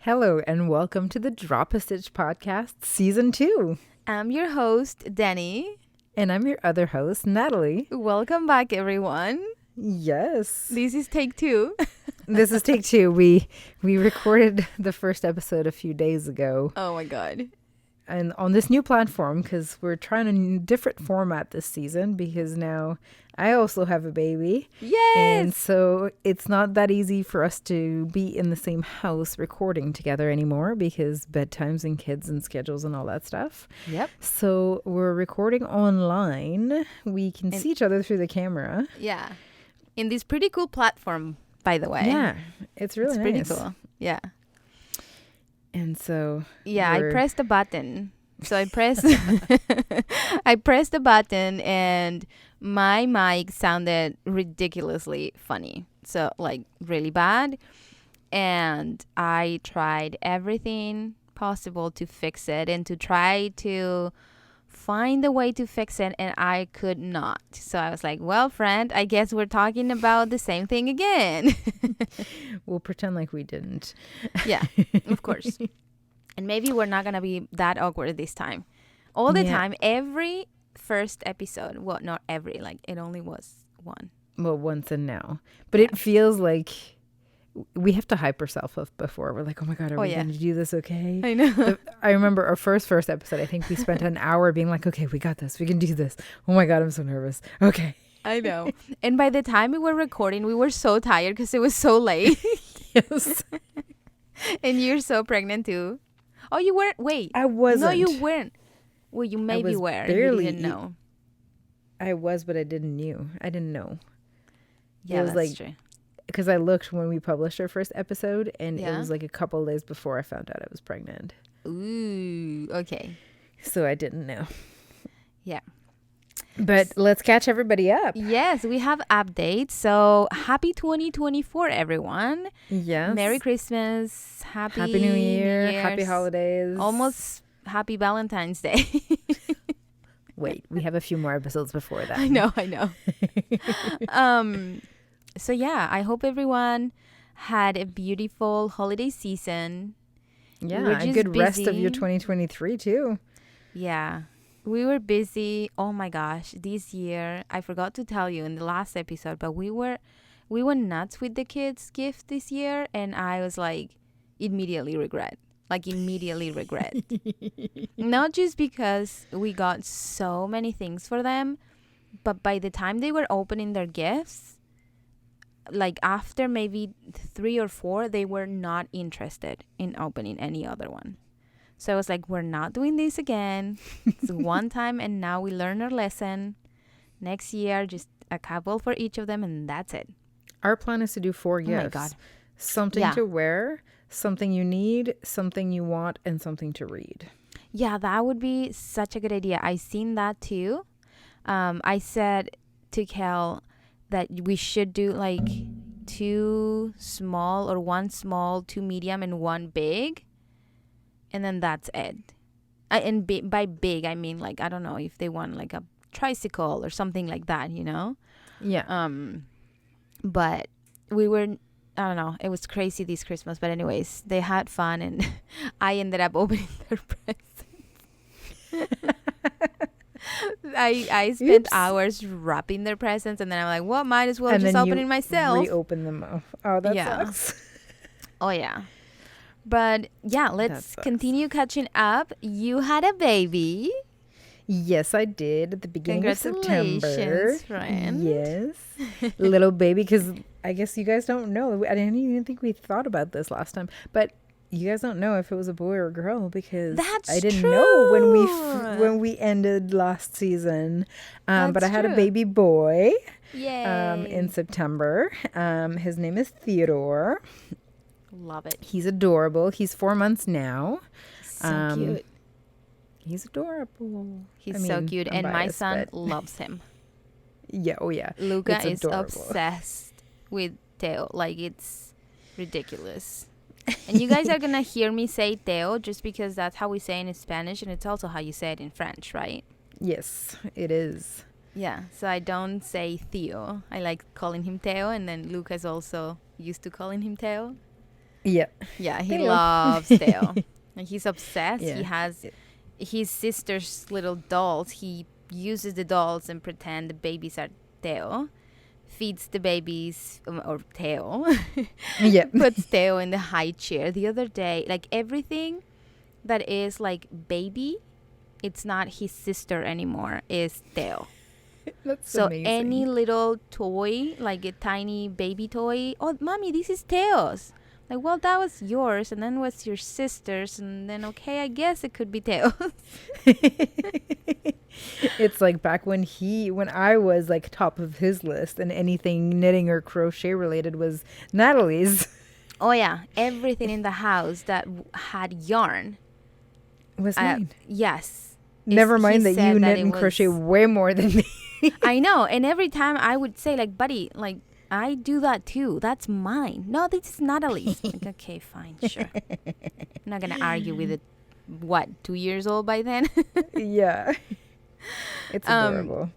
Hello and welcome to the Drop a Stitch podcast, season 2. I'm your host, Denny. And I'm your other host, Natalie. Welcome back, everyone. Yes. This is take 2. This is take 2. We recorded the first episode a few days ago. Oh my God. And on this new platform, because we're trying a different format this season, because now I also have a baby. Yes. And so it's not that easy for us to be in the same house recording together anymore because bedtimes and kids and schedules and all that stuff. Yep. So we're recording online. We can see each other through the camera. Yeah. In this pretty cool platform, by the way. Yeah. It's really pretty nice. cool. Yeah. And so I pressed a button. So I pressed I pressed the button and my mic sounded ridiculously funny. So like really bad. And I tried everything possible to fix it and to try to find a way to fix it, and I could not. So I was like, well, friend, I guess we're talking about the same thing again. We'll pretend like we didn't. Yeah, of course. And maybe we're not going to be that awkward this time. All the time, every first episode, well, not every, like it only was one. Well, once and now. But it feels like we have to hype ourselves up before. We're like, oh my God, are we going to do this okay? I know. I remember our first episode, I think we spent an hour being like, okay, we got this. We can do this. Oh my God, I'm so nervous. Okay. I know. And by the time we were recording, we were so tired because it was so late. Yes. And you're so pregnant too. Oh, you weren't? Wait. I wasn't. No, you weren't. Well, you maybe were. Barely. You didn't know. I was, but I didn't know. Yeah, that's true. Because I looked when we published our first episode, and it Yeah. was like a couple of days before I found out I was pregnant. Ooh, okay. So I didn't know. Yeah. But let's catch everybody up. Yes, we have updates. So happy 2024, everyone. Yes. Merry Christmas. Happy New Year. Year's. Happy holidays. Almost happy Valentine's Day. Wait, we have a few more episodes before that. I know. So yeah, I hope everyone had a beautiful holiday season. Yeah, a good rest of your 2023 too. Yeah. We were busy. Oh my gosh, this year, I forgot to tell you in the last episode, but we were nuts with the kids' gift this year, and I was like immediately regret. Not just because we got so many things for them, but by the time they were opening their gifts, like after maybe 3 or 4, they were not interested in opening any other one. So I was like, we're not doing this again. It's one time, and now we learn our lesson. Next year, just a couple for each of them, and that's it. Our plan is to do 4 gifts. Oh my God. Something to wear, something you need, something you want, and something to read. Yeah, that would be such a good idea. I seen that too. I said to Kel that we should do like 2 small or 1 small, 2 medium, and 1 big. And then that's it. By big, I mean like, I don't know if they want like a tricycle or something like that, you know? Yeah. But we were, I don't know, it was crazy this Christmas. But anyways, they had fun, and I ended up opening their presents. I spent hours wrapping their presents, and then I'm like, well, might as well just open it myself. Reopen them up. Oh, that sucks. Oh, yeah. But yeah, let's continue catching up. You had a baby. Yes, I did at the beginning of September. Congratulations, friend. Yes. Little baby, because I guess you guys don't know. I didn't even think we thought about this last time. But you guys don't know if it was a boy or a girl, because I didn't know when we ended last season. But I had a baby boy. In September. His name is Theodore. Love it. He's adorable. He's 4 months now. So cute. He's adorable. He's so cute. And my son loves him. Yeah. Oh, yeah. Luca is obsessed with Teo. Like, it's ridiculous. And you guys are going to hear me say Teo just because that's how we say it in Spanish. And it's also how you say it in French, right? Yes, it is. Yeah. So I don't say Theo. I like calling him Teo. And then Luca is also used to calling him Teo. Yeah. Yeah, he Theo. loves Theo. And he's obsessed. Yeah. He has his sister's little dolls. He uses the dolls and pretend the babies are Theo. Feeds the babies, or Theo. Yeah. Puts Theo in the high chair. The other day, like everything that is like baby, it's not his sister anymore, is Theo. That's So amazing. any little toy, like a tiny baby toy, oh, mommy, this is Theo's. Like, well, that was yours, and then was your sister's, and then, okay, I guess it could be Theo's. It's like back when I was like top of his list, and anything knitting or crochet related was Natalie's. Oh, yeah. Everything in the house that had yarn. Was mine. Yes. Never mind He that said you that knit it and was- crochet way more than me. I know. And every time I would say, like, buddy, like, I do that too. That's mine. No, this is Natalie's. Like, okay, fine, sure. I'm not going to argue with it. What, 2 years old by then? Yeah. It's adorable.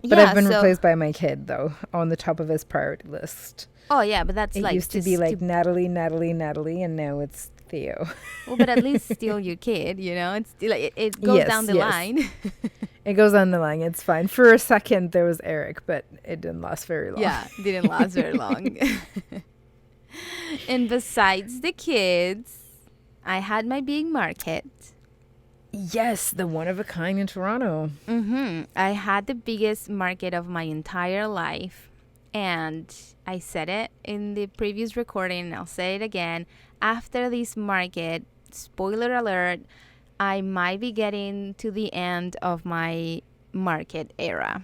But yeah, I've been replaced by my kid, though, on the top of his priority list. Oh, yeah, but that's It like... used to be like Natalie, and now it's Theo. Well, but at least still your kid, you know? It's still, like, it goes Yes, down the yes. line. It goes on the line. It's fine. For a second, there was Eric, but it didn't last very long. Yeah, didn't last very long. And besides the kids, I had my big market. Yes, the one of a kind in Toronto. I had the biggest market of my entire life. And I said it in the previous recording, and I'll say it again. After this market, spoiler alert, I might be getting to the end of my market era.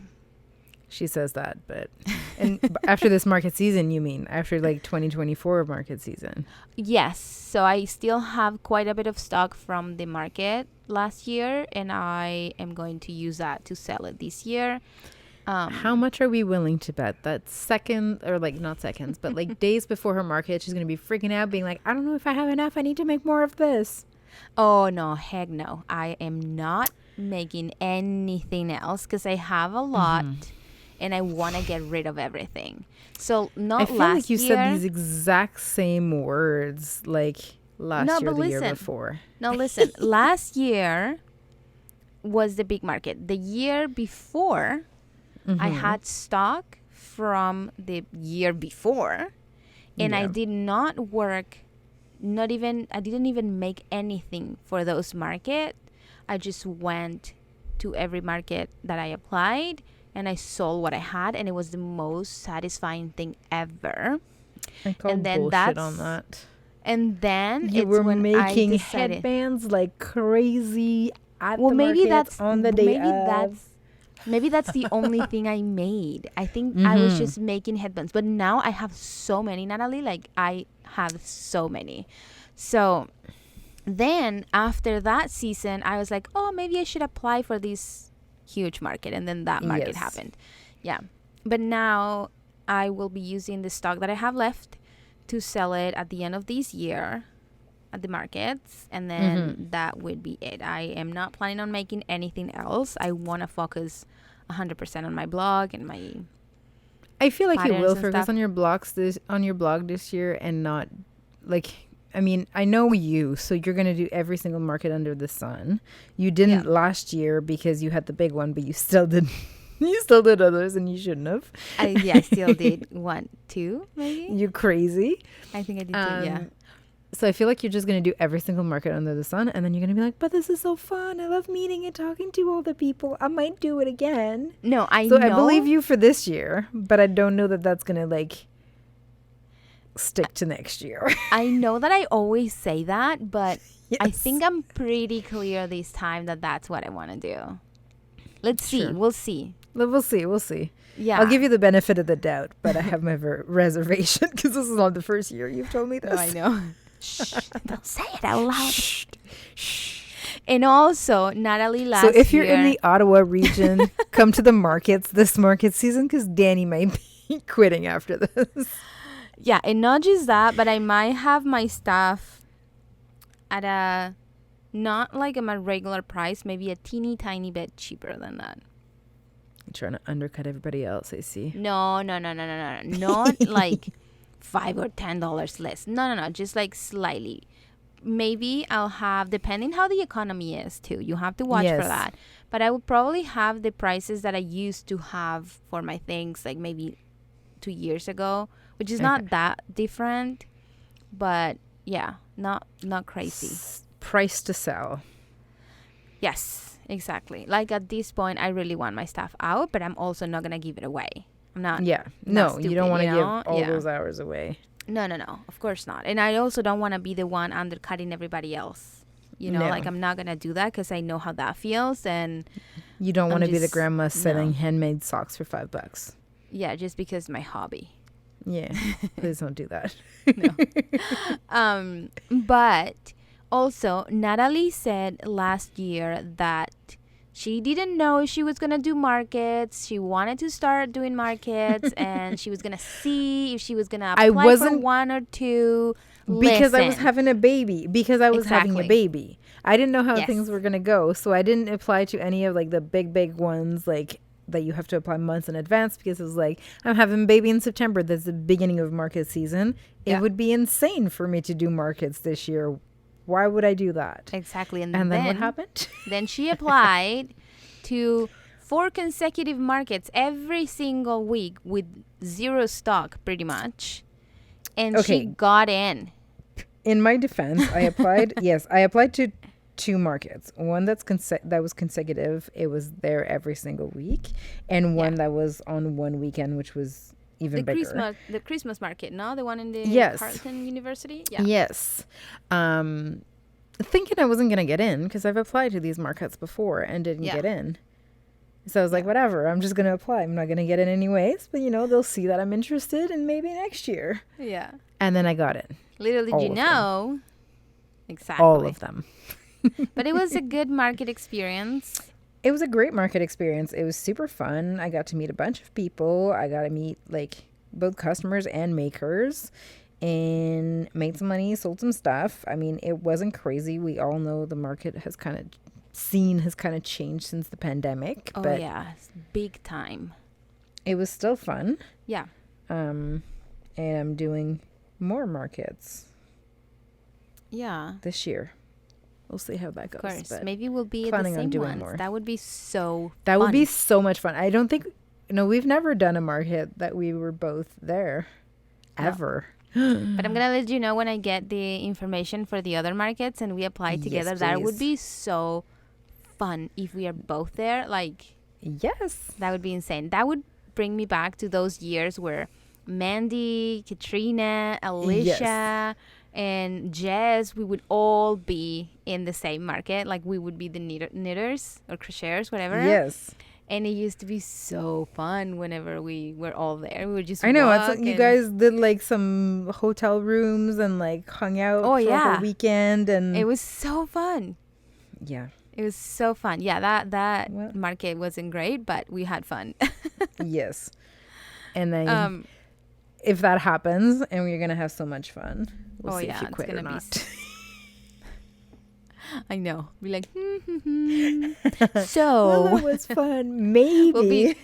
She says that, but and after this market season, you mean after like 2024 market season? Yes, so I still have quite a bit of stock from the market last year, and I am going to use that to sell it this year. How much are we willing to bet that second, or like not seconds, but like days before her market, she's going to be freaking out, being like, I don't know if I have enough. I need to make more of this. Oh, no, heck no. I am not making anything else because I have a lot and I want to get rid of everything. So not I feel last like you year. said these exact same words like last year or the year before. No, listen. Last year was the big market. The year before, I had stock from the year before, and I did not work. I didn't even make anything for those market. I just went to every market that I applied, and I sold what I had, and it was the most satisfying thing ever. I call And then bullshit on that. And then You it's were when making I decided, headbands like crazy at well, the maybe market that's on the day maybe that's the only thing I made. I think I was just making headbands, but now I have so many, Natalie. Like I have so many. So then after that season, I was like, oh, maybe I should apply for this huge market, and then that market happened. Yeah, but now I will be using the stock that I have left to sell it at the end of this year at the markets, and then that would be it. I am not planning on making anything else. I want to focus 100% on my blog and my I feel like you will patterns and focus stuff. on your blog this year, and not like, I mean, I know you, so you're going to do every single market under the sun. You didn't last year because you had the big one, but you still did you still did others, and you shouldn't have. I still did 1, 2 maybe. You crazy. I think I did 2, yeah. So I feel like you're just going to do every single market under the sun, and then you're going to be like, but this is so fun. I love meeting and talking to all the people. I might do it again. No, I So know. I believe you for this year, but I don't know that that's going to like stick to next year. I know that I always say that, but I Yes. think I'm pretty clear this time that that's what I want to do. Let's see. Sure. We'll see. We'll see. Yeah. I'll give you the benefit of the doubt, but I have my reservation because this is not the first year you've told me this. No, I know. Shh, don't say it out loud. Shh. And also, Natalie last So if you're year, in the Ottawa region, come to the markets this market season because Danny might be quitting after this. yeah, and not just that, but I might have my stuff at a, not like a regular price, maybe a teeny tiny bit cheaper than that. I'm trying to undercut everybody else, I see. No. Not like $5 or $10 less. No, just like slightly. Maybe I'll have, depending how the economy is too. You have to watch for that. But I will probably have the prices that I used to have for my things, like maybe 2 years ago, which is not that different, but yeah, not crazy. Price to sell. Yes, exactly. Like at this point, I really want my stuff out, but I'm also not gonna give it away. I'm not. Yeah. No, stupid, you don't want to give all those hours away. No, of course not. And I also don't want to be the one undercutting everybody else. Like I'm not gonna do that because I know how that feels, and you don't want to be the grandma selling handmade socks for $5. Yeah, just because my hobby. Yeah, please don't do that. No. But also, Natalie said last year that she didn't know if she was going to do markets. She wanted to start doing markets, and she was going to see if she was going to apply for one or two. Because I was having a baby. Having a baby. I didn't know how things were going to go, so I didn't apply to any of like the big ones, like that you have to apply months in advance, because it was like, I'm having a baby in September. That's the beginning of market season. It would be insane for me to do markets this year. Why would I do that? Exactly. And then what happened? Then she applied to 4 consecutive markets every single week with 0 stock, pretty much. And she got in. In my defense, I applied. I applied to 2 markets. One that was consecutive. It was there every single week. And one that was on one weekend, which was even bigger. The Christmas market, no? The one in the Carleton University? Yeah. Yes. Thinking I wasn't going to get in, because I've applied to these markets before and didn't get in. So I was like, whatever, I'm just going to apply. I'm not going to get in anyways, but they'll see that I'm interested, and maybe next year. Yeah. And then I got it. Little did you know. Exactly. All of them. But it was a good market experience. It was a great market experience. It was super fun. I got to meet a bunch of people. I got to meet like both customers and makers, and made some money, sold some stuff. I mean, it wasn't crazy. We all know the market has kind of changed since the pandemic. Oh, but yeah. Big time. It was still fun. Yeah. And I'm doing more markets. Yeah. This year. We'll see how that goes. Of course. Maybe we'll be at the same ones. More. That would be so That fun. Would be so much fun. I don't think... No, we've never done a market that we were both there. No. Ever. But I'm going to let you know when I get the information for the other markets and we apply together. Yes, that would be so fun if we are both there. Like... Yes. That would be insane. That would bring me back to those years where Mandy, Katrina, Alicia... and Jess, we would all be in the same market. Like, we would be the knitters or crocheters, whatever. Yes. And it used to be so fun whenever we were all there. We would just I know. It's like you guys did, like, some hotel rooms and, like, hung out for a weekend. And it was so fun. Yeah. It was so fun. Yeah, that market wasn't great, but we had fun. Yes. And then... if that happens, and we're going to have so much fun. We'll see if you quit or not. I know. Be like, so. Well, that was fun. Maybe.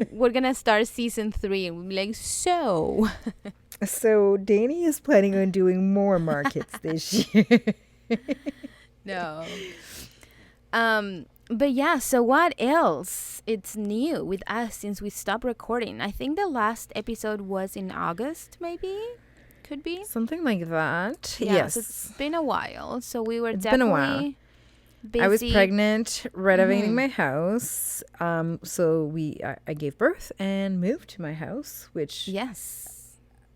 We're going to start season 3, and we'll be like, so. So, Danny is planning on doing more markets this year. No. But yeah, so what else? It's new with us since we stopped recording. I think the last episode was in August, maybe? Could be. Something like that. Yeah, yes. So it's been a while. So we were definitely busy. I was pregnant, renovating my house. So I gave birth and moved to my house, which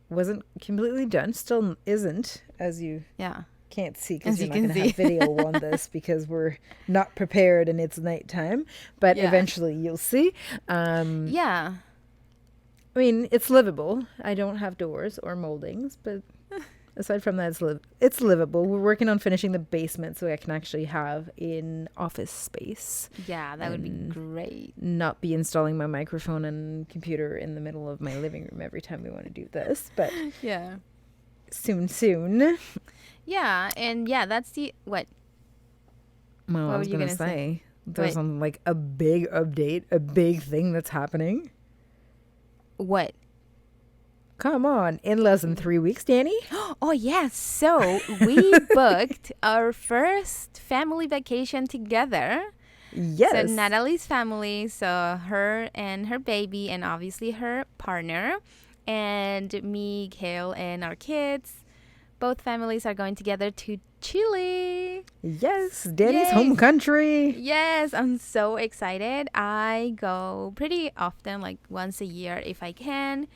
wasn't completely done. Still isn't, as you... Yeah. Can't see because you're not going to have video on this because we're not prepared and it's nighttime, but eventually you'll see. Yeah. I mean, it's livable. I don't have doors or moldings, but aside from that, it's livable. We're working on finishing the basement so I can actually have an office space. Yeah, that would be great. Not be installing my microphone and computer in the middle of my living room every time we want to do this, but soon. Yeah, and that's the what? Well, I was gonna say there's like a big update, a big thing that's happening. What? Come on, in less than 3 weeks, Danny. Oh, yes. So we booked our first family vacation together. Yes. So Natalie's family, so her and her baby, and obviously her partner, and me, Kale, and our kids. Both families are going together to Chile. Yes, Danny's home country. Yes, I'm so excited. I go pretty often, like once a year if I can.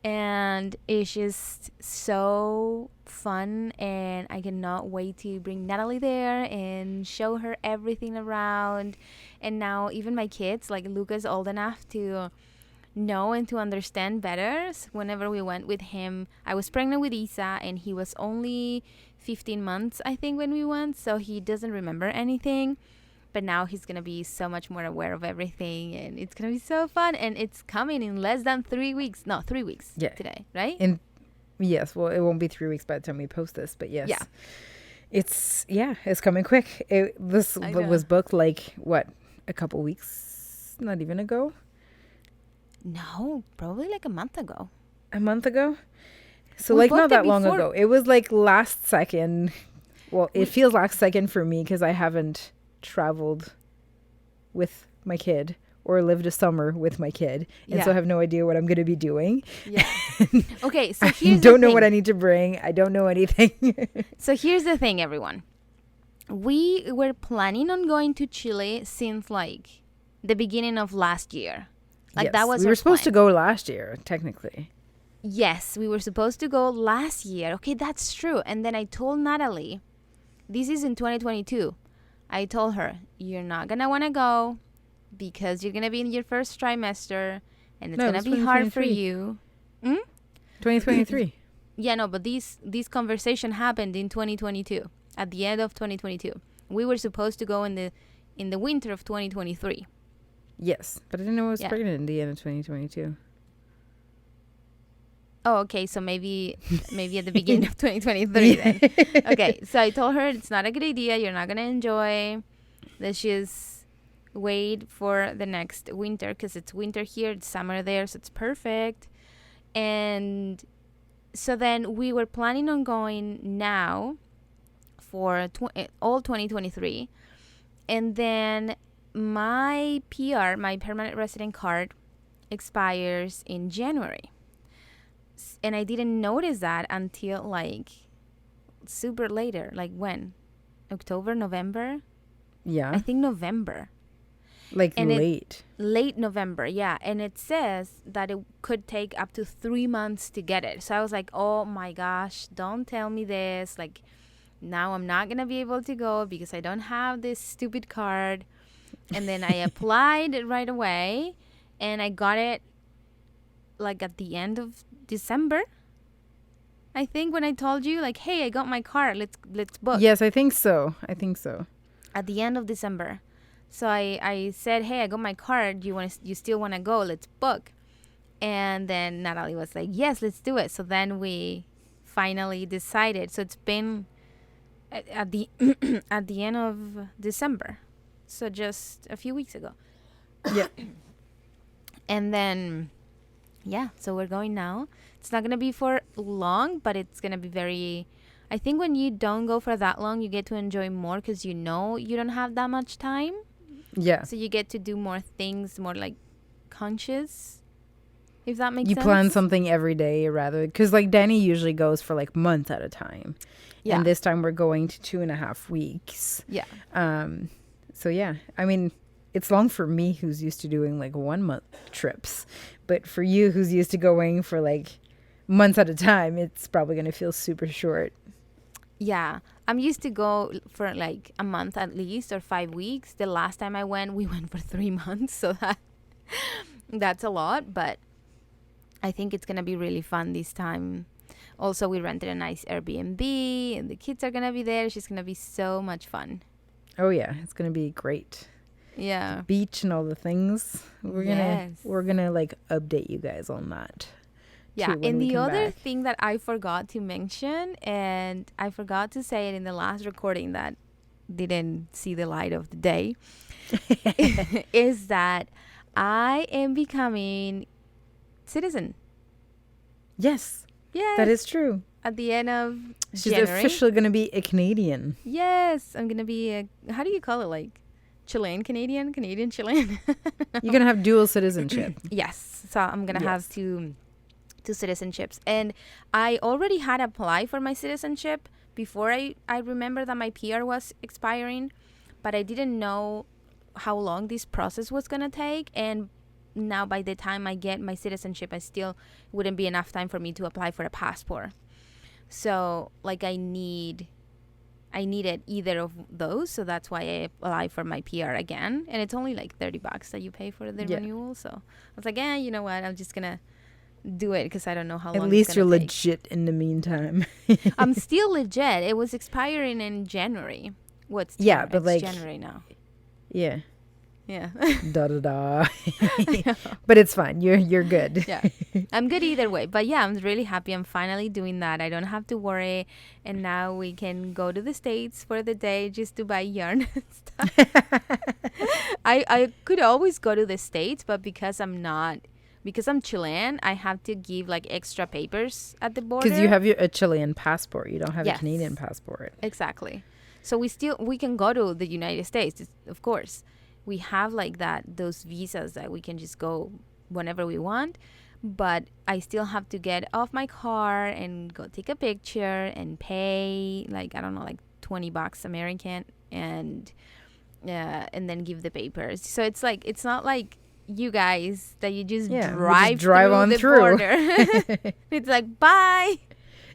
And it's just so fun, and I cannot wait to bring Natalie there and show her everything around. And now even my kids, like Luca's old enough to know and to understand better. So whenever we went with him, I was pregnant with Isa, and he was only 15 months, I think, when we went, so he doesn't remember anything. But now he's going to be so much more aware of everything, and it's going to be so fun. And it's coming in less than 3 weeks. No, 3 weeks today, right? Yes, well, it won't be 3 weeks by the time we post this, but yes. Yeah. It's coming quick. This was booked like, what, a couple weeks, not even ago? No, probably like a month ago. A month ago? So like not that long ago. It was like last second. Well, it feels last second for me because I haven't traveled with my kid or lived a summer with my kid, and so I have no idea what I'm going to be doing. Yeah. Okay, so here's I don't know what I need to bring. I don't know anything. So here's the thing, everyone. We were planning on going to Chile since like the beginning of last year. Like that was we were supposed to go last year, technically. Yes, we were supposed to go last year. Okay, that's true. And then I told Natalie, this is in 2022. I told her, you're not going to want to go because you're going to be in your first trimester and it's going to be hard for you. 2023. Yeah, no, but this conversation happened in 2022, at the end of 2022. We were supposed to go in the winter of 2023. Yes, but I didn't know I was pregnant at the end of 2022. Oh, okay. So maybe at the beginning of 2023 then. Okay. So I told her it's not a good idea. You're not going to enjoy. Let's just wait for the next winter because it's winter here. It's summer there. So it's perfect. And so then we were planning on going now for all 2023. And then my PR, my permanent resident card, expires in January. And I didn't notice that until like super later. Like when? October, November? Yeah. I think November. Like late. Late November, yeah. And it says that it could take up to 3 months to get it. So I was like, oh my gosh, don't tell me this. Like now I'm not going to be able to go because I don't have this stupid card. And then I applied right away and I got it like at the end of December, I think, when I told you like, hey, I got my card, let's book. Yes, I think so. At the end of December. So I said, hey, I got my card, you still want to go, let's book. And then Natalie was like, yes, let's do it. So then we finally decided. So it's been at the at the end of December, so just a few weeks ago. Yeah. And then so we're going now. It's not going to be for long, but it's going to be very... I think when you don't go for that long, you get to enjoy more because you know you don't have that much time. Yeah. So you get to do more things, more like conscious, if that makes sense. You plan something every day rather... Because like Danny usually goes for like months at a time. Yeah. And this time we're going to 2.5 weeks. Yeah. So yeah, I mean... It's long for me who's used to doing like 1 month trips. But for you who's used to going for like months at a time, it's probably going to feel super short. Yeah. I'm used to go for like a month at least or 5 weeks. The last time I went, we went for 3 months. So that's a lot. But I think it's going to be really fun this time. Also, we rented a nice Airbnb and the kids are going to be there. It's just going to be so much fun. Oh, yeah. It's going to be great. Yeah. The beach and all the things. We're gonna like update you guys on that. Yeah. And the other thing that I forgot to mention, and I forgot to say it in the last recording that didn't see the light of the day, is that I am becoming citizen. Yes. Yes. That is true. At the end of She's January. officially going to be a Canadian. Yes. I'm going to be a, how do you call it? Like Chilean Canadian? Canadian Chilean? You're going to have dual citizenship. Yes. So I'm going to have two citizenships. And I already had applied for my citizenship before I remember that my PR was expiring, but I didn't know how long this process was going to take. And now by the time I get my citizenship, I still wouldn't be enough time for me to apply for a passport. So like I needed either of those. So that's why I applied for my PR again. And it's only like $30 that you pay for the renewal. So I was like, you know what? I'm just going to do it because I don't know how long. At least you're take. Legit in the meantime. I'm still legit. It was expiring in January. What's but like January now? Yeah. Yeah. Da da da. But it's fine. You're good. Yeah. I'm good either way. But yeah, I'm really happy. I'm finally doing that. I don't have to worry. And now we can go to the States for the day just to buy yarn and stuff. I could always go to the States, but because I'm Chilean, I have to give like extra papers at the border. Because you have a Chilean passport. You don't have a Canadian passport. Exactly. So we can go to the United States, of course. We have like those visas that we can just go whenever we want. But I still have to get off my car and go take a picture and pay like, I don't know, like $20 American and then give the papers. So it's like, it's not like you guys that you just drive on the through. border. It's like, bye.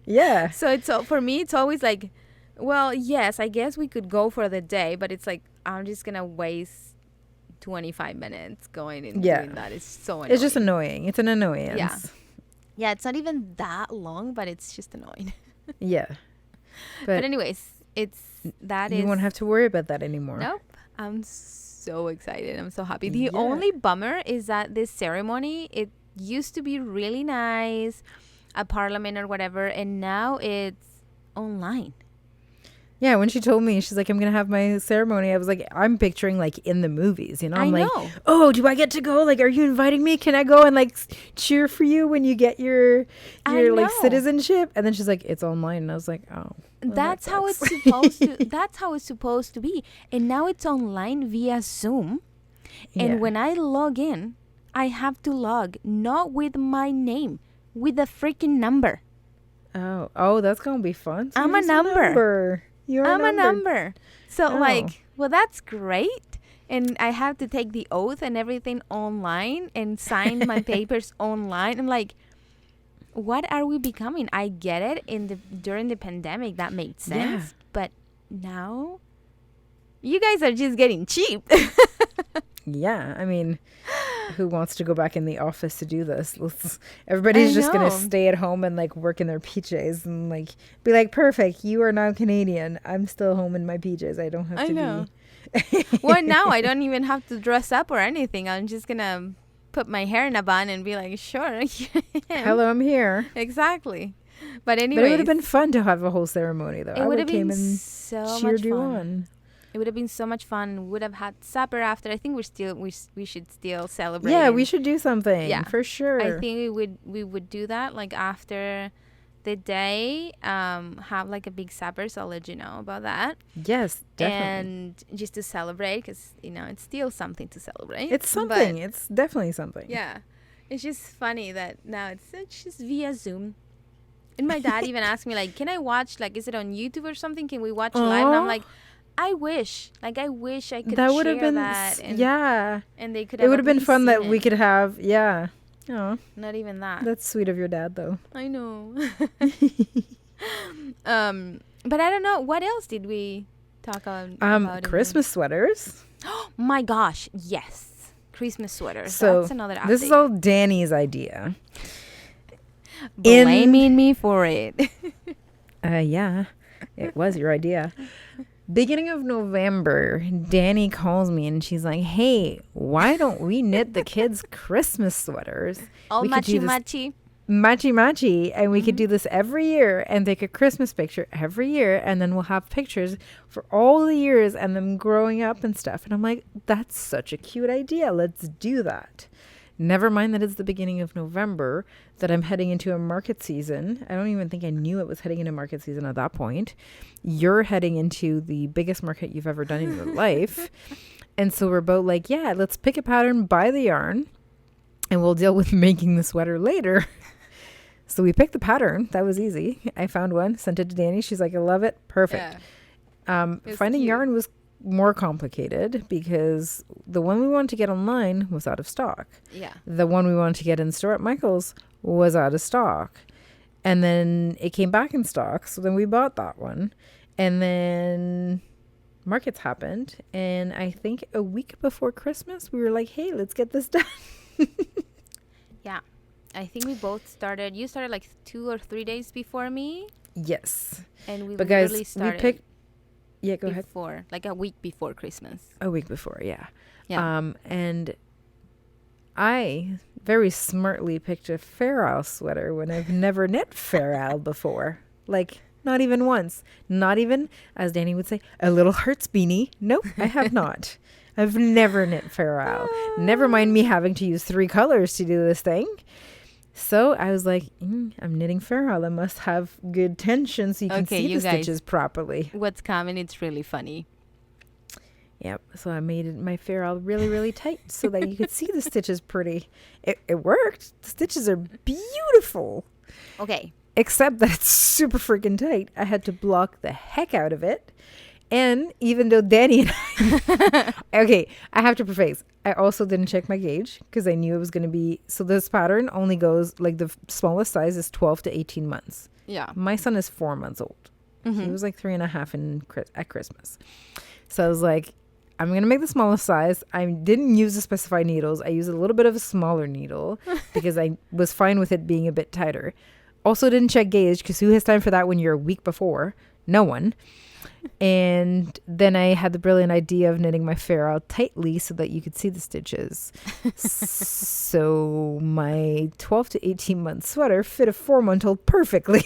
Yeah. So for me, it's always like, well, yes, I guess we could go for the day, but it's like, I'm just going to waste 25 minutes going and doing that. It's so annoying. It's just annoying. It's an annoyance. Yeah. Yeah, it's not even that long, but it's just annoying. Yeah. But anyways, you won't have to worry about that anymore. Nope. I'm so excited. I'm so happy. The only bummer is that this ceremony, it used to be really nice at Parliament or whatever, and now it's online. Yeah, when she told me, she's like, I'm going to have my ceremony. I was like, I'm picturing like in the movies, you know? I'm like, oh, do I get to go? Like, are you inviting me? Can I go and like cheer for you when you get your like citizenship? And then she's like, it's online. And I was like, oh. Well, that's how it's supposed to. That's how it's supposed to be. And now it's online via Zoom. And when I log in, I have to log not with my name, with a freaking number. Oh, that's going to be fun. So I'm a number. I'm a number. So well, that's great. And I have to take the oath and everything online and sign my papers online. I'm like, what are we becoming? I get it during the pandemic that made sense. Yeah. But now you guys are just getting cheap. Yeah, I mean, who wants to go back in the office to do this? Everybody's just going to stay at home and like work in their PJs and like be like, perfect, you are now Canadian. I'm still home in my PJs. I don't have to be. Well, now I don't even have to dress up or anything. I'm just going to put my hair in a bun and be like, sure. Hello, I'm here. Exactly. But anyway. But it would have been fun to have a whole ceremony though. It would have been so much fun. It would have been so much fun. We would have had supper after. I think we should still celebrate. Yeah, we should do something. Yeah, for sure. I think we would do that like after the day. Have like a big supper. So I'll let you know about that. Yes, definitely. And just to celebrate, because it's still something to celebrate. It's something. It's definitely something. Yeah, it's just funny that now it's just via Zoom. And my dad even asked me like, "Can I watch? Like, is it on YouTube or something? Can we watch live?" And I'm like, I wish I could that would share have been that. And they could. It would have been fun that we could have. Yeah. Oh. Not even that. That's sweet of your dad, though. I know. But I don't know. What else did we talk about? Christmas sweaters. Oh my gosh! Yes, Christmas sweaters. So that's another update. This is all Danny's idea. Blaming me for it. Yeah, it was your idea. Beginning of November, Danny calls me and she's like, hey, why don't we knit the kids Christmas sweaters? All matchy-matchy. Matchy-matchy. And we could do this every year and take a Christmas picture every year. And then we'll have pictures for all the years and them growing up and stuff. And I'm like, that's such a cute idea. Let's do that. Never mind that it's the beginning of November, that I'm heading into a market season. I don't even think I knew it was heading into market season at that point. You're heading into the biggest market you've ever done in your life. And so we're both like, yeah, let's pick a pattern, buy the yarn, and we'll deal with making the sweater later. So we picked the pattern. That was easy. I found one, sent it to Danny. She's like, I love it. Perfect. Yeah. Finding yarn was more complicated because the one we wanted to get online was out of stock. Yeah. The one we wanted to get in store at Michael's was out of stock. And then it came back in stock. So then we bought that one. And then markets happened. And I think a week before Christmas, we were like, hey, let's get this done. Yeah. I think we both started. You started like 2 or 3 days before me. Yes. And we literally started. We picked. Yeah, go ahead. Like a week before Christmas. A week before, yeah. Yeah. And I very smartly picked a Fair Isle sweater when I've never knit Fair Isle before. Like, not even once. Not even, as Danny would say, a little hearts beanie. Nope, I have not. I've never knit Fair Isle. Never mind me having to use 3 colors to do this thing. So I was like, I'm knitting Fair Isle. I must have good tension so you can see the stitches properly. What's coming? It's really funny. Yep. So I made my Fair Isle really, really tight so that you could see the stitches pretty. It worked. The stitches are beautiful. Okay. Except that it's super freaking tight. I had to block the heck out of it. And even though Danny and I... Okay, I have to preface. I also didn't check my gauge because I knew it was going to be... So this pattern only goes... Like the smallest size is 12 to 18 months. Yeah. My son is 4 months old. Mm-hmm. He was like 3.5 at Christmas. So I was like, I'm going to make the smallest size. I didn't use the specified needles. I used a little bit of a smaller needle because I was fine with it being a bit tighter. Also didn't check gauge because who has time for that when you're a week before? No one. And then I had the brilliant idea of knitting my Fair Isle tightly so that you could see the stitches. So my 12 to 18 month sweater fit a 4-month-old perfectly.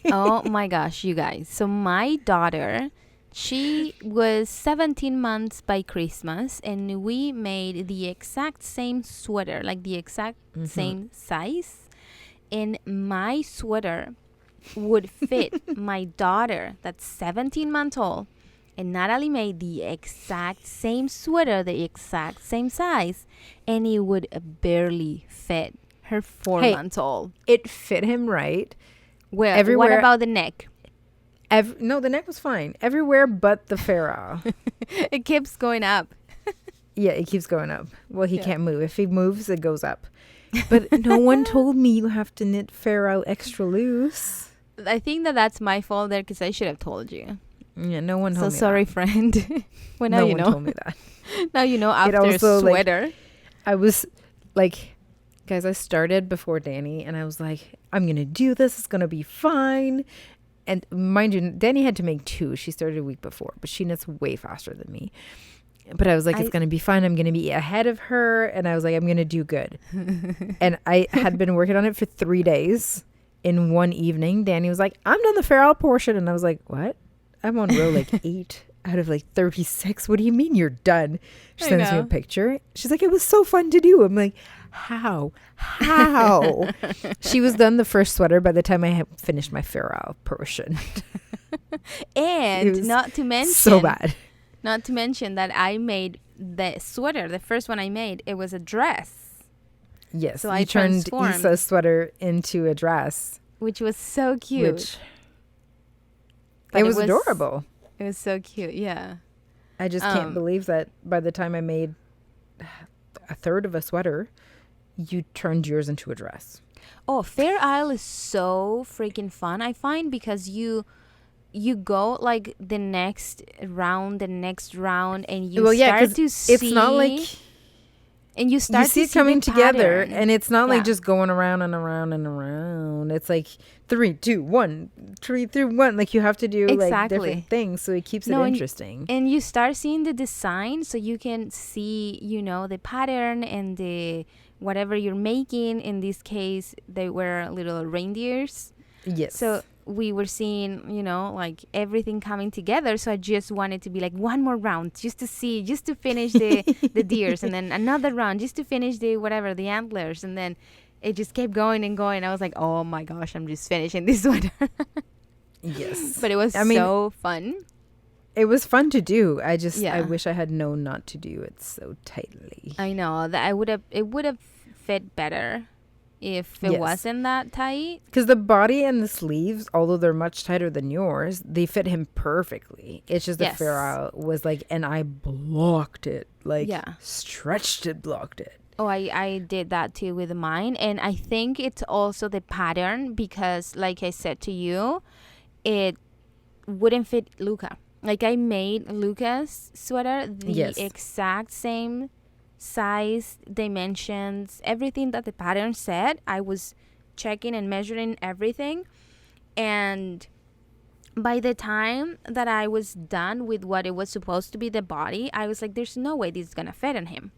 Oh my gosh, you guys. So my daughter, she was 17 months by Christmas, and we made the exact same sweater, like the exact same size. And my sweater would fit my daughter that's 17 months old, and Natalie made the exact same sweater, the exact same size, and it would barely fit her 4 months old. It fit him right. Well, everywhere. What about the neck? No, the neck was fine. Everywhere but the Fair Isle. It keeps going up. Yeah, it keeps going up. Well, he can't move. If he moves, it goes up. But no one told me you have to knit Fair Isle extra loose. I think that's my fault there because I should have told you. Yeah, no one told me. So sorry, friend. Well, now no you one know. told me that. Now you know after a sweater. Like, I was like, guys, I started before Danny and I was like, I'm going to do this. It's going to be fine. And mind you, Danny had to make 2. She started a week before, but she knits way faster than me. But I was like, it's going to be fine. I'm going to be ahead of her. And I was like, I'm going to do good. And I had been working on it for 3 days. In one evening, Danny was like, I'm done the Fair Isle portion. And I was like, what? I'm on row like 8 out of like 36. What do you mean you're done? She sends me a picture. She's like, it was so fun to do. I'm like, how? She was done the first sweater by the time I had finished my Fair Isle portion. And not to mention... So bad. Not to mention that I made the sweater, the first one I made, it was a dress. Yes, so I turned Issa's sweater into a dress. Which was so cute. It was adorable. It was so cute, yeah. I just can't believe that by the time I made a third of a sweater, you turned yours into a dress. Oh, Fair Isle is so freaking fun, I find, because you go like the next round, and you start to see... It's not like... And you start to see it coming together, and it's not like just going around and around and around. It's like 3, 2, 1, 3, 2, 1. Like you have to do like different things, so it keeps it interesting. And you start seeing the design, so you can see, the pattern and the whatever you're making. In this case, they were little reindeers. Yes. So we were seeing, you know, like everything coming together. So I just wanted to be like one more round just to finish the deers, and then another round just to finish the antlers. And then it just kept going and going. I was like, oh my gosh, I'm just finishing this sweater. Yes. But it was so fun. It was fun to do. I wish I had known not to do it so tightly. I know that it would have fit better if it wasn't that tight. Because the body and the sleeves, although they're much tighter than yours, they fit him perfectly. It's just the ferrule was like, and I blocked it, like stretched it, blocked it. Oh, I did that too with mine. And I think it's also the pattern because, like I said to you, it wouldn't fit Luca. Like I made Luca's sweater the exact same size, dimensions, everything that the pattern said. I was checking and measuring everything. And by the time that I was done with what it was supposed to be, the body, I was like, there's no way this is going to fit on him.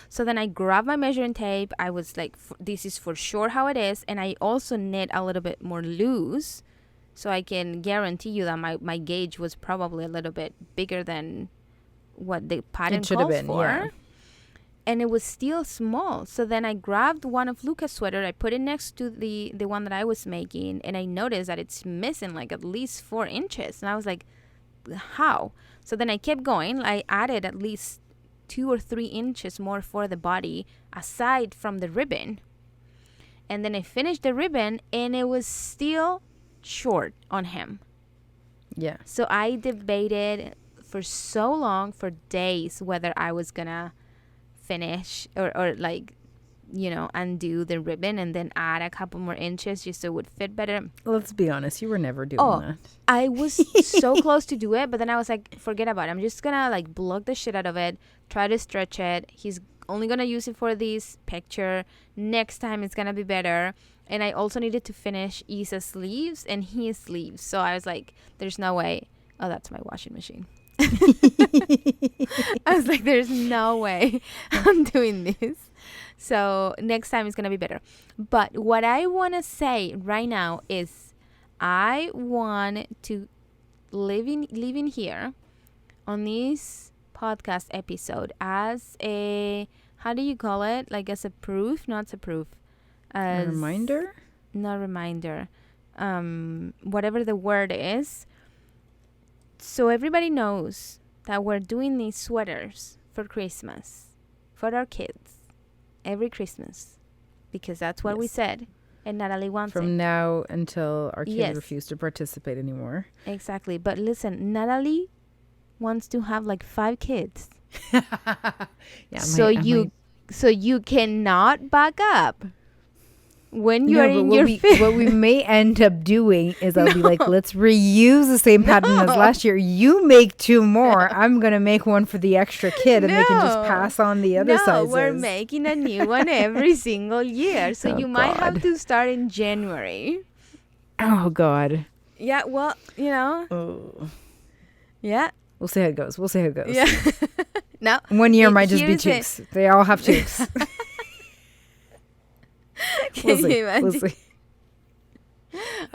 So then I grabbed my measuring tape. I was like, this is for sure how it is. And I also knit a little bit more loose. So I can guarantee you that my gauge was probably a little bit bigger than what the pattern calls for. Yeah. And it was still small. So then I grabbed one of Luca's sweater. I put it next to the one that I was making. And I noticed that it's missing like at least 4 inches. And I was like, how? So then I kept going. I added at least 2 or 3 inches more for the body aside from the ribbon. And then I finished the ribbon and it was still short on him. Yeah. So I debated for so long, for days, whether I was gonna finish or like, you know, undo the ribbon and then add a couple more inches just so it would fit better. Let's be honest, you were never doing that. I was so close to do it, but then I was like, forget about it. I'm just gonna like block the shit out of it, try to stretch it. He's only gonna use it for this picture. Next time it's gonna be better. And I also needed to finish Isa's sleeves and his sleeves. So I was like, there's no way. Oh, that's my washing machine. I was like, there's no way I'm doing this. So next time it's going to be better. But what I want to say right now is I want to live in here on this podcast episode as a, how do you call it? Like as a proof, not a proof. A reminder? Not reminder. Whatever the word is. So everybody knows that we're doing these sweaters for Christmas. For our kids. Every Christmas. Because that's what we said. And Natalie wants it. From now until our kids refuse to participate anymore. Exactly. But listen, Natalie wants to have like 5 kids. So you cannot back up. When you're in your what we may end up doing is I'll be like, let's reuse the same pattern as last year. You make 2 more. I'm going to make one for the extra kid and they can just pass on the other sizes. We're making a new one every single year. So you might have to start in January. Oh, God. Yeah, well, you know. Oh. Yeah. We'll see how it goes. Yeah. No. 1 year might just be cheeks. They all have cheeks. We'll see.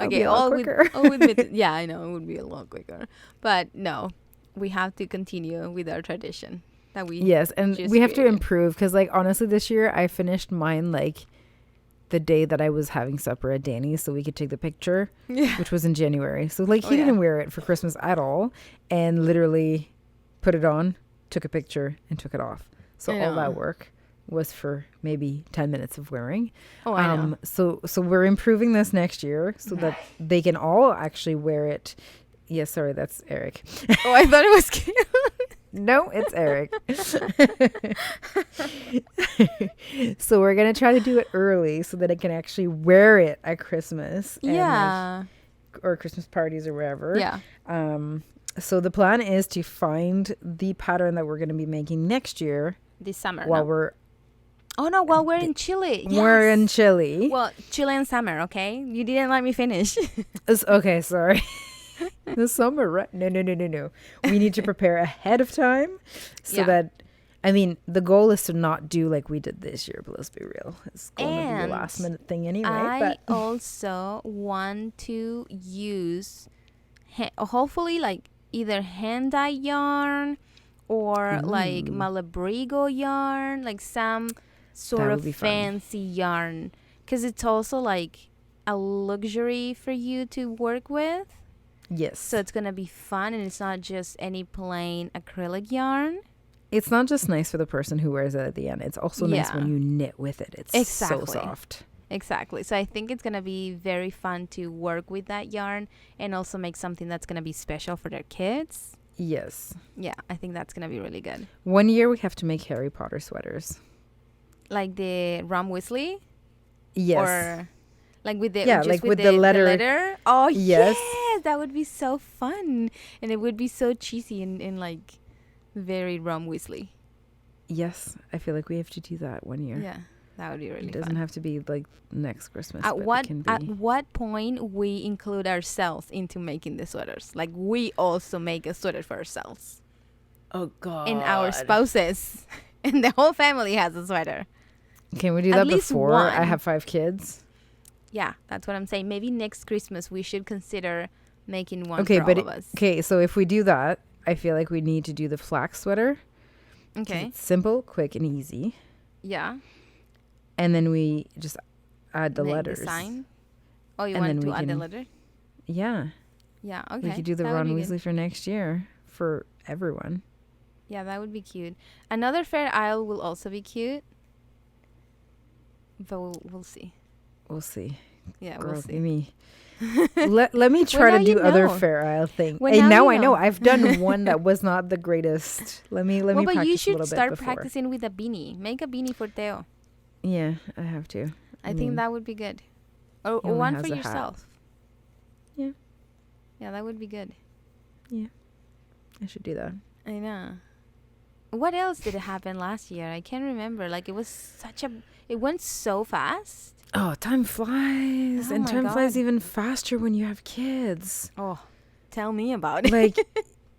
Okay, all with yeah, I know it would be a lot quicker, but no, we have to continue with our tradition that we and we have to improve because, like, honestly, this year I finished mine like the day that I was having supper at Danny's, so we could take the picture, which was in January. So like he didn't wear it for Christmas at all, and literally put it on, took a picture, and took it off. So all that work was for maybe 10 minutes of wearing. I know. So we're improving this next year so that they can all actually wear it. Yes, sorry, that's Eric. Oh, I thought it was cute. No, it's Eric. So we're going to try to do it early so that I can actually wear it at Christmas. Yeah. Or Christmas parties or wherever. Yeah. So the plan is to find the pattern that we're going to be making next year. This summer. While we're in Chile. Yes. We're in Chile. Well, Chilean summer, okay? You didn't let me finish. Okay, sorry. The summer, right? No. We need to prepare ahead of time so that I mean, the goal is to not do like we did this year, but let's be real. It's going to be a And last minute thing anyway. I also want to use, hopefully, like either hand-dye yarn or like Malabrigo yarn, like some sort of fancy yarn. Because it's also like a luxury for you to work with. Yes. So it's going to be fun, and it's not just any plain acrylic yarn. It's not just nice for the person who wears it at the end. It's also nice when you knit with it. It's so soft. Exactly. So I think it's going to be very fun to work with that yarn and also make something that's going to be special for their kids. Yes. Yeah, I think that's going to be really good. One year we have to make Harry Potter sweaters. Like the Ron Weasley? Yes. Or like with the with the letter. Oh, yes. That would be so fun. And it would be so cheesy and like very Ron Weasley. Yes, I feel like we have to do that one year. Yeah, that would be really fun. It doesn't have to be like next Christmas. At what point we include ourselves into making the sweaters? Like we also make a sweater for ourselves. Oh God. And our spouses. And the whole family has a sweater. Can we do that before I have 5 kids? Yeah, that's what I'm saying. Maybe next Christmas we should consider making one for all of us. Okay, so if we do that, I feel like we need to do the flax sweater. Okay. It's simple, quick, and easy. Yeah. And then we just add the letters. Design. Oh, you want to add the letter? Yeah. Yeah, okay. We could do the Ron Weasley for next year for everyone. Yeah, that would be cute. Another fair isle will also be cute. But we'll see. We'll see. Yeah, Girl, we'll see. Me. let me try to do other Fair Isle things. And now I know. I've done one that was not the greatest. Let me practice a little bit. But you should start practicing with a beanie. Make a beanie for Theo. Yeah, I have to. I think that would be good. Or one for yourself. Yeah. Yeah, that would be good. Yeah. I should do that. I know. What else did it happen last year? I can't remember. Like it went so fast. Oh, time flies. And time flies even faster when you have kids. Oh, tell me about it. Like,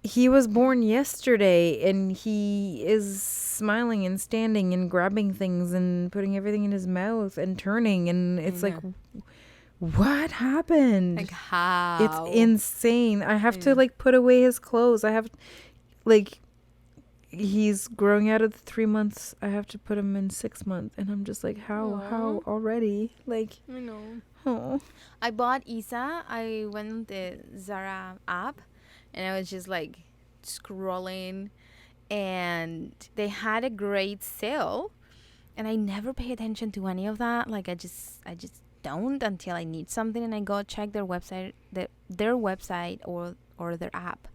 he was born yesterday, and he is smiling and standing and grabbing things and putting everything in his mouth and turning. And it's like, what happened? Like, how? It's insane. I have to, like, put away his clothes. I have, like... He's growing out of the 3 months. I have to put him in 6 months. And I'm just like, how already? Like, I know. Oh. I bought Isa. I went on the Zara app. And I was just like scrolling. And they had a great sale. And I never pay attention to any of that. Like, I just don't until I need something. And I go check their website, their website or their app.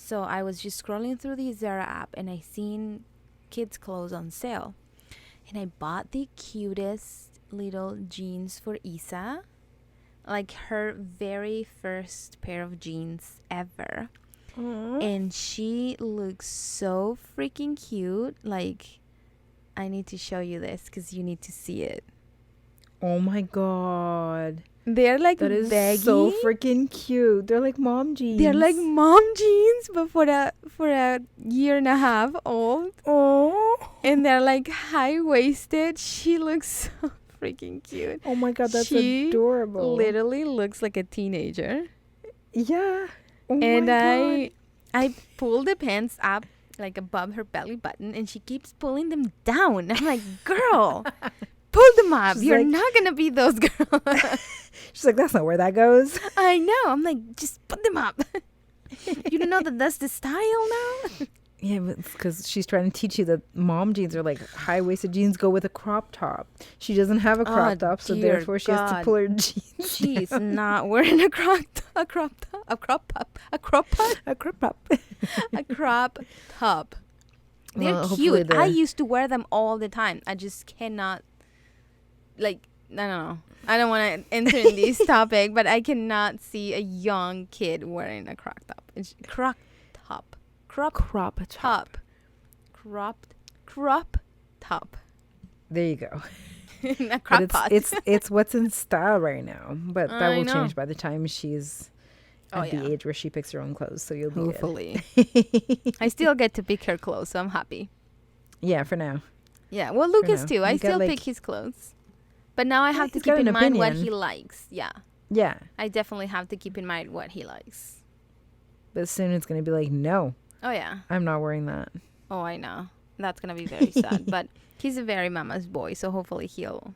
So I was just scrolling through the Zara app and I seen kids' clothes on sale. And I bought the cutest little jeans for Isa. Like her very first pair of jeans ever. Aww. And she looks so freaking cute. Like, I need to show you this because you need to see it. Oh my God. They're like that is baggy. So freaking cute. They're like mom jeans. They're like mom jeans, but for a year and a half old. Oh. And they're like high waisted. She looks so freaking cute. Oh my God, that's adorable. Literally looks like a teenager. Yeah. Oh and my God. I pull the pants up like above her belly button, and she keeps pulling them down. I'm like, girl. Pull them up. You're not going to be those girls. She's like, that's not where that goes. I know. I'm like, just put them up. You don't know that that's the style now? Yeah, but it's because she's trying to teach you that mom jeans are like high-waisted jeans go with a crop top. She doesn't have a crop top, so therefore she has to pull her jeans She's down. not wearing a crop top. They're cute. I used to wear them all the time. I just cannot... Like, I don't know. I don't want to enter in this topic, but I cannot see a young kid wearing a crop top. It's crop top. There you go. A crop pot. It's what's in style right now, but that will change by the time she's at the age where she picks her own clothes. So you'll be hopefully. I still get to pick her clothes, so I'm happy. Yeah, for now. Yeah, well, Lucas now. too. I You got, still pick his clothes. But now I have to keep in mind what he likes. Yeah. Yeah. I definitely have to keep in mind what he likes. But soon it's going to be like, no. Oh, yeah. I'm not wearing that. Oh, I know. That's going to be very sad. But he's a very mama's boy, so hopefully he'll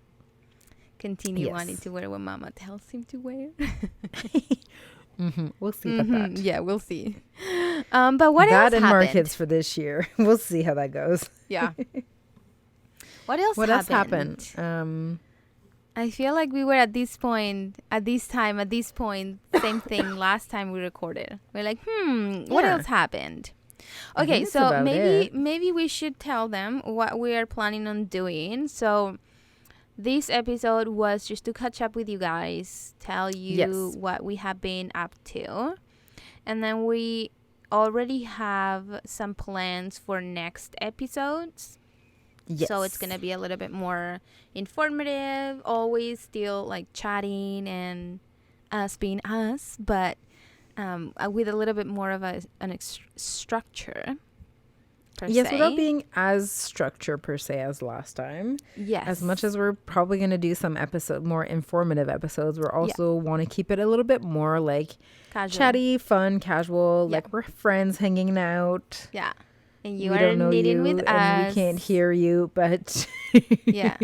continue wanting to wear what mama tells him to wear. We'll see about that. Yeah, we'll see. But what else happened? That and more kids for this year. We'll see how that goes. Yeah. What else happened? I feel like we were at this point, same thing last time we recorded. We're like, what else happened? Okay, so maybe we should tell them what we are planning on doing. So this episode was just to catch up with you guys, tell you what we have been up to. And then we already have some plans for next episodes. Yes. So it's going to be a little bit more informative, always still like chatting and us being us, but with a little bit more of an structure. Yes, without being as structured per se as last time. Yes. As much as we're probably going to do some more informative episodes, we're also want to keep it a little bit more like casual. Chatty, fun, casual, like we're friends hanging out. Yeah. And you are knitting with us. And we can't hear you, but yeah.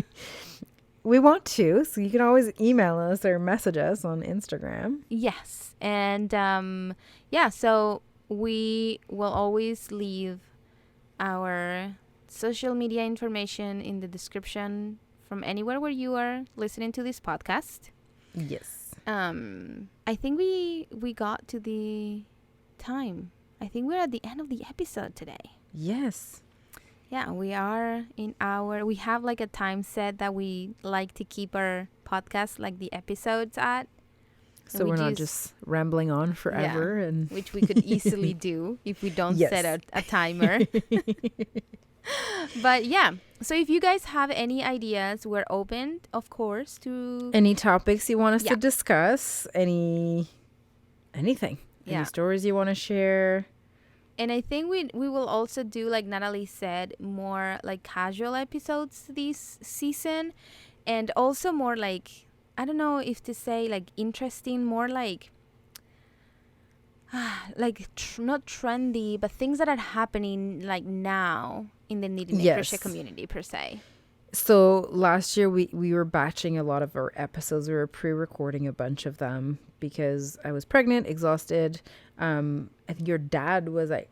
We want to, so you can always email us or message us on Instagram. Yes. And so we will always leave our social media information in the description from anywhere where you are listening to this podcast. Yes. I think we got to the time. I think we're at the end of the episode today. Yes. Yeah, we are we have like a time set that we like to keep our podcast, like the episodes at. So we're not just rambling on forever. And which we could easily do if we don't set a timer. But yeah, so if you guys have any ideas, we're open, of course, to... Any topics you want us to discuss, anything. Any stories you want to share. And I think we will also do, like Natalie said, more like casual episodes this season. And also more like, I don't know if to say like interesting, more like not trendy, but things that are happening like now in the knitting and crochet community per se. So last year we were batching a lot of our episodes. We were pre-recording a bunch of them because I was pregnant, exhausted. I think your dad was like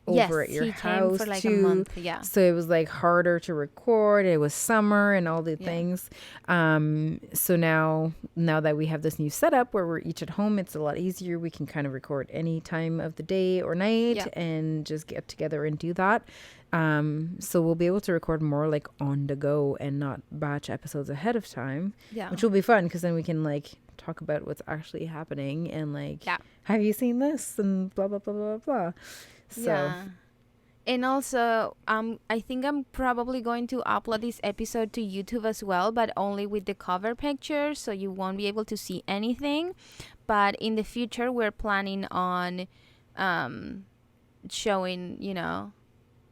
over at your house came for like too. A month, yeah. So it was like harder to record. It was summer and all the things. So now that we have this new setup where we're each at home, it's a lot easier. We can kind of record any time of the day or night and just get together and do that. So we'll be able to record more like on the go and not batch episodes ahead of time, which will be fun because then we can like talk about what's actually happening and like, have you seen this and blah, blah, blah, blah, blah. So. And also, I think I'm probably going to upload this episode to YouTube as well, but only with the cover picture, so you won't be able to see anything. But in the future, we're planning on showing,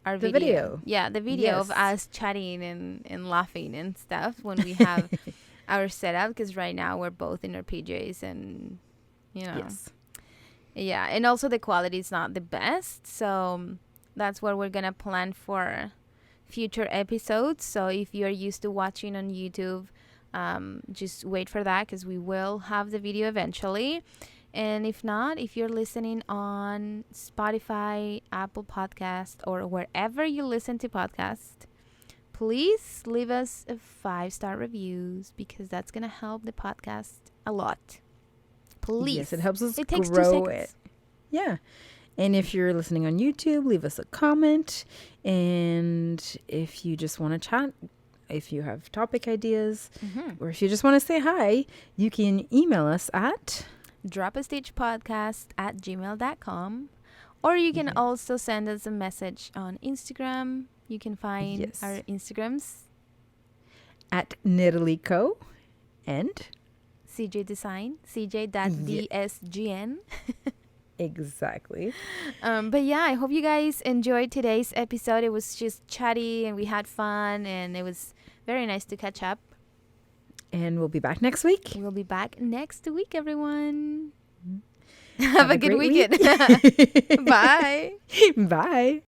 our video. Yeah, the video of us chatting and laughing and stuff when we have our setup, because right now we're both in our PJs and, Yes. Yeah, and also the quality is not the best, so that's what we're going to plan for future episodes. So if you're used to watching on YouTube, just wait for that because we will have the video eventually. And if not, if you're listening on Spotify, Apple Podcast, or wherever you listen to podcasts, please leave us a 5-star reviews because that's going to help the podcast a lot. Please. Yes, it helps us it takes grow 2 seconds. it. Yeah. And if you're listening on YouTube, leave us a comment. And if you just want to chat, if you have topic ideas, or if you just want to say hi, you can email us at dropastitchpodcast@gmail.com. Or you can also send us a message on Instagram. You can find our Instagrams at Knitalico and CJ Design, cj.dsgn. Exactly. But yeah, I hope you guys enjoyed today's episode. It was just chatty and we had fun and it was very nice to catch up. And we'll be back next week. We'll be back next week, everyone. Have a good weekend. Bye. Bye.